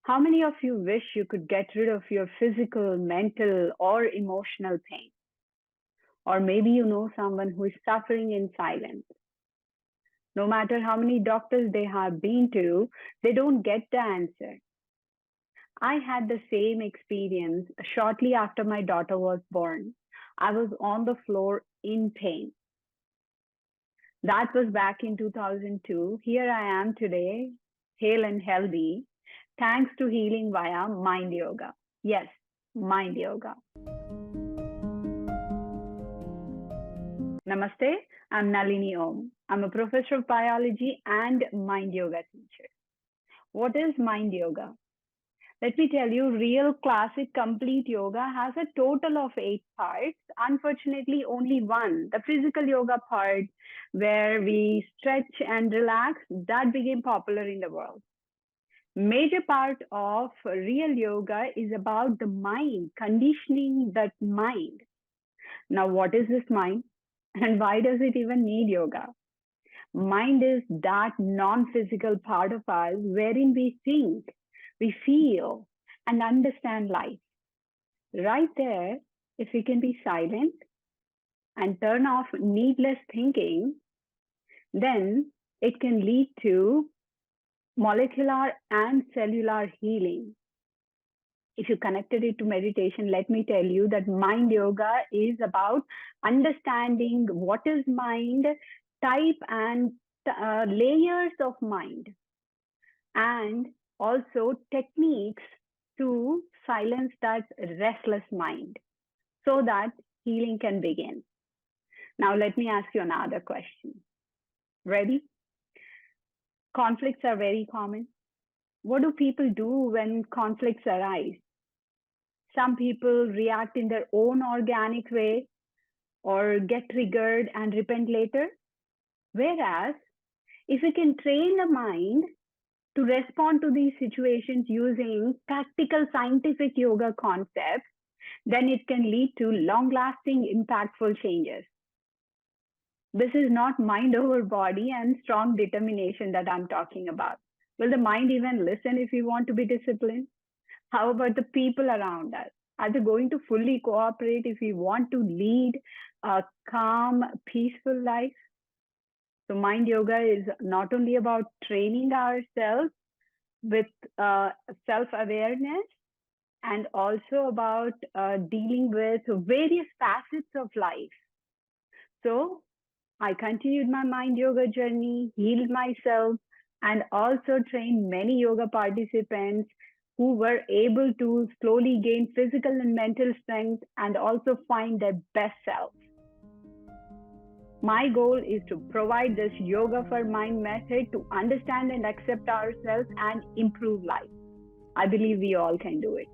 How many of you wish you could get rid of your physical, mental, or emotional pain? Or maybe you know someone who is suffering in silence. No matter how many doctors they have been to, they don't get the answer. I had the same experience shortly after my daughter was born. I was on the floor in pain. That was back in 2002. Here I am today, hale and healthy, thanks to healing via mind yoga. Yes, mind yoga. Namaste, I'm Nalini Om. I'm a professor of biology and mind yoga teacher. What is mind yoga? Let me tell you, real classic complete yoga has a total of 8 parts. Unfortunately, only one, the physical yoga part, where we stretch and relax, that became popular in the world. Major part of real yoga is about the mind, conditioning that mind. Now, what is this mind? And why does it even need yoga? Mind is that non-physical part of us wherein we think, we feel, and understand life. Right there, if we can be silent and turn off needless thinking, then it can lead to molecular and cellular healing. If you connected it to meditation, let me tell you that mind yoga is about understanding what is mind, type and layers of mind, and also techniques to silence that restless mind so that healing can begin. Now, let me ask you another question. Ready? Conflicts are very common. What do people do when conflicts arise? Some people react in their own organic way or get triggered and repent later. Whereas, if we can train the mind to respond to these situations using practical scientific yoga concepts, then it can lead to long-lasting, impactful changes. This is not mind over body and strong determination that I'm talking about. Will the mind even listen if we want to be disciplined? How about the people around us? Are they going to fully cooperate if we want to lead a calm, peaceful life? So mind yoga is not only about training ourselves with self-awareness and also about dealing with various facets of life. So I continued my mind yoga journey, healed myself, and also trained many yoga participants who were able to slowly gain physical and mental strength and also find their best self. My goal is to provide this yoga for mind method to understand and accept ourselves and improve life. I believe we all can do it.